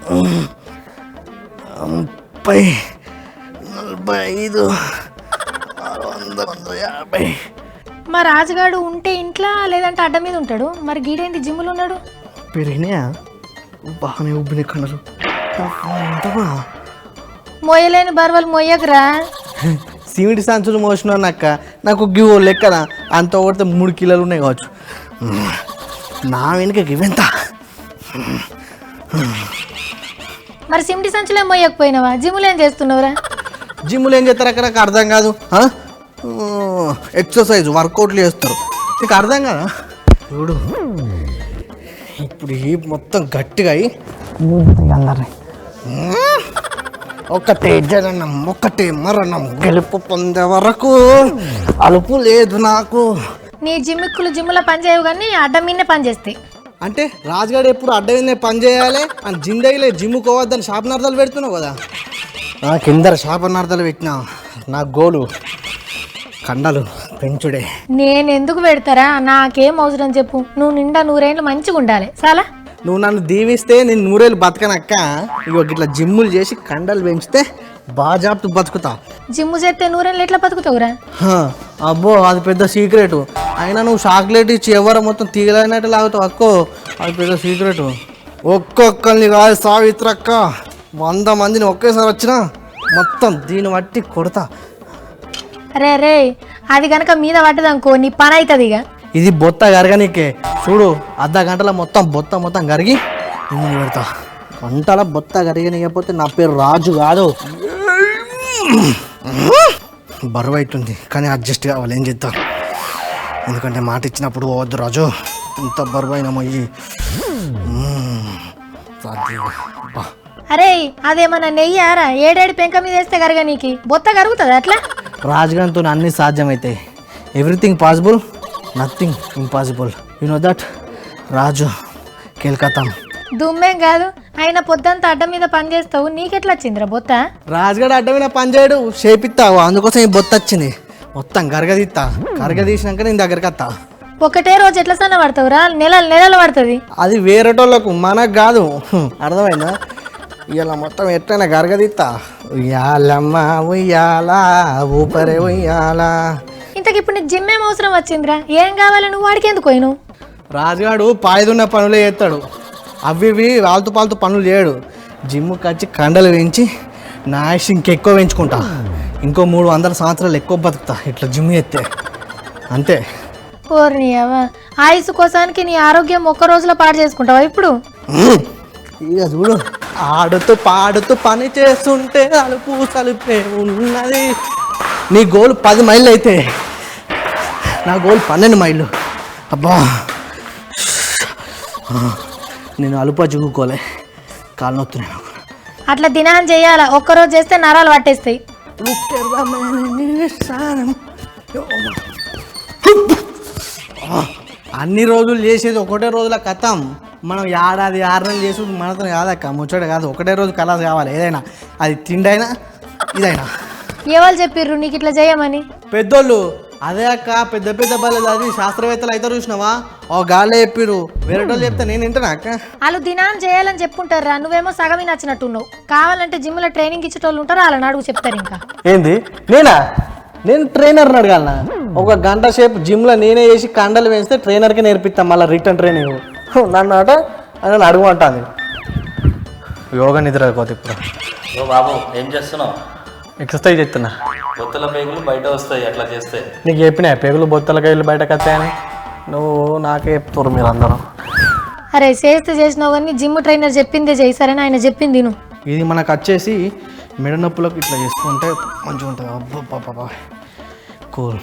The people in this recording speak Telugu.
45 650. మా రాజుగాడు ఉంటే ఇంట్లో లేదంటే అడ్డ మీద ఉంటాడు. మరి గీడేంది జిమ్ములు ఉన్నాడు? పెరిగినాయా? బాగానే ఉబ్బిన కన్నారు. మొయ్యలేని బరువులు మొయ్యకురా. సిమెంట్ సంచులు మోసినాను అక్క. నాకు గివ్ లెక్కన అంత కొడితే 3 కిలోలు ఉన్నాయి కావచ్చు. నా వెనుక గివెంత. మరి సిమిటి సంచులే మొయ్యకపోయినావా? జిమ్ములు ఏం చేస్తున్నావురా? జిమ్ములు ఏం చేస్తారు అక్కడ? నాకు అర్థం కాదు. ఎక్సర్సైజ్ వర్కౌట్లు చేస్తారు. నీకు అర్థం కదా? చూడు ఇప్పుడు ఈ మొత్తం గట్టిగా అయ్యి అందరినీ ఒక్కటే జననం ఒక్కటే మరణం, గెలుపు పొందే వరకు అలుపు లేదు నాకు. నీ జిమ్మిక్కులు జిమ్ములో పని చేయవు కానీ అడ్డ మీదనే పని చేస్తాయి. అంటే రాజుగాడు ఎప్పుడు అడ్డమైందే పని చేయాలి అని జిందగీలే జిమ్ముకోవద్దని శాపనార్థాలు పెడుతున్నావు కదా. నాకు ఇందరు శాపనార్థాలు పెట్టినా. నా గోలు కండలు పెంచుడే. నేను ఎందుకు పెడతారా? నాకేం అవసరం చెప్పు. నువ్వు నిండా 100 ఏళ్ళు మంచిగా ఉండాలి చాలా. నువ్వు నన్ను దీవిస్తే నేను 100 ఏళ్ళు బతకనక్క. ఇగో ఇట్లా జిమ్ములు చేసి కండలు పెంచితే బాజాప్తు బతుకుతా. జిమ్ము చేస్తే 100 ఏళ్ళు ఎట్లా బతుకుతావురా? అబ్బో అది పెద్ద సీక్రెట్. అయినా నువ్వు చాక్లెట్ ఇచ్చి ఎవరు మొత్తం తీగలైనట్టు లాగుతావు అక్కో. అది పెద్ద సీక్రెట్. ఒక్కొక్కరిని కాదు సావిత్రక్క, 100 మందిని ఒకేసారి వచ్చినా మొత్తం దీన్ని బట్టి కొడతా. అరే రే, అది కనుక మీద పడ్డదనుకో నీ పని అవుతుంది. ఇక ఇది బొత్త కరగనీకే. చూడు అర్ధ గంటల మొత్తం కరిగి నిన్ను పెడతా. గంటల బొత్త కరిగనియకపోతే నా పేరు రాజు కాదు. బరువు అవుతుంది కానీ అడ్జస్ట్ కావాలి. ఏం చేద్దాం? ఎందుకంటే మాట ఇచ్చినప్పుడు పోవద్దు రాజు. ఇంత బరువు అయినా మొయ్యి. అరే అదేమన్నా నెయ్యారా? 7 పెంక మీద వేస్తే కరగ నీకు బొత్త కరుగుతుంది అట్లా? రాజుగారితో అన్ని సాధ్యమవుతాయి. Everything possible, nothing impossible. You know that. Raju కేల్కతా. దుమ్మేం కాదు. ఆయన పొద్దంతా అడ్డ మీద పని చేస్తావు, నీకెట్లా వచ్చిందిరా బొత్త? రాజుగాడు అడ్డ మీద పని చేయడు, చేపిస్తావు. అందుకోసం ఈ బొత్త వచ్చింది. మొత్తం గరగదీస్తా. గరగదీసినాక నేను దగ్గరికి వస్తా. ఒకటే రోజు ఎట్లా సన్న పడతావురా? నెలలు పడుతుంది. అది వేరేటోళ్ళకు, మనకు కాదు. అర్థమైందా? ఇలా మొత్తం ఎట్లయినా గరగదీస్తా. ఉయ్యాలమ్మ ఉయ్యాలా ఊపరే ఉయ్యాలా. ఇంతకి ఇప్పుడు నీకు జిమ్ ఏం అవసరం వచ్చిందిరా? ఏం కావాలి? నువ్వు వాడికి ఎందుకు పోయినావు? రాజుగాడు పాయిదున్న పనులే చేస్తాడు. అవి వాళ్తూ పాలుతూ పనులు చేయడు. జిమ్కి వచ్చి కండలు వేయించి నా ఆయుష్ ఇంకెక్కువ పెంచుకుంటా. ఇంకో 300 సంవత్సరాలు ఎక్కువ బతుకుతా ఇట్లా జిమ్ చేస్తే. అంతే. ఓర్ని అవ్వ, ఆయుసు కోసానికి నీ ఆరోగ్యం ఒక్క రోజులో పాడు చేసుకుంటావా ఇప్పుడు? ఇక చూడు, ఆడుతూ పాడుతూ పని చేస్తుంటే అలుపు సలుపే ఉన్నది. నీ గోల్ 10 మైళ్ళు అయితే నా గోల్ 12 మైళ్ళు. అబ్బా నేను అలుపా చుగుకోలే, కాలు నొత్తున్నాను. అట్లా దినాన్ని చెయ్యాలా? ఒక్కరోజు చేస్తే నరాలు పట్టేస్తాయి. అన్ని రోజులు చేసేది ఒకటే రోజుల కథం. మనం 6 నెలలు చేసి మనతో కాదక్క, ముచ్చట కాదు. ఒకటే రోజు కలాస్ కావాలి. ఏదైనా అది తిండైనా ఇదైనా. ఎవరు చెప్పిర్రు నీకు ఇట్లా చేయమని? పెద్దోళ్ళు. అదే అక్క, పెద్ద పెద్ద బల్లలు అది శాస్త్రవేత్తలు అయితే చూసినావా? ఓ గాలే చెప్పిరు. వేరేటోళ్ళు చెప్తే నేను వింటానా అక్క? వాళ్ళు దినాన్ని చేయాలని చెప్పుంటారా? నువ్వేమో సగమే నచ్చినట్టున్నావు. కావాలంటే జిమ్లో ట్రైనింగ్ ఇచ్చేటోళ్ళు ఉంటారు, వాళ్ళని అడుగు చెప్తారు. ఇంకా ఏంది? నేను ట్రైనర్ని అడగాలనా? 1 గంట సేపు జిమ్లో నేనే చేసి కండలు వేస్తే ట్రైనర్కి నేర్పిస్తాను. మళ్ళీ రిటర్న్ ట్రైనింగ్ నన్ను అని అడుగుంటాను. యోగా నిద్ర అయిపోతుంది ఇప్పుడు. బాబు ఏం చేస్తున్నావు? ఎక్సర్సైజ్ చేస్తున్నా. బొత్తల పేగులు బయట వస్తాయి అట్లా చేస్తే. నీకు చెప్పినా పేగులు బొత్తలకాయలు బయటకు వస్తాయని? నువ్వు నాకే చెప్తారు మీరు అందరూ. అరే చేసినావు కానీ జిమ్ ట్రైనర్ చెప్పిందే చేయి. సరేనా? ఆయన చెప్పింది నువ్వు. ఇది మనకు వచ్చేసి మెడ నొప్పులకు ఇట్లా చేసుకుంటే మంచిగా ఉంటుంది. అబ్బా కూల్.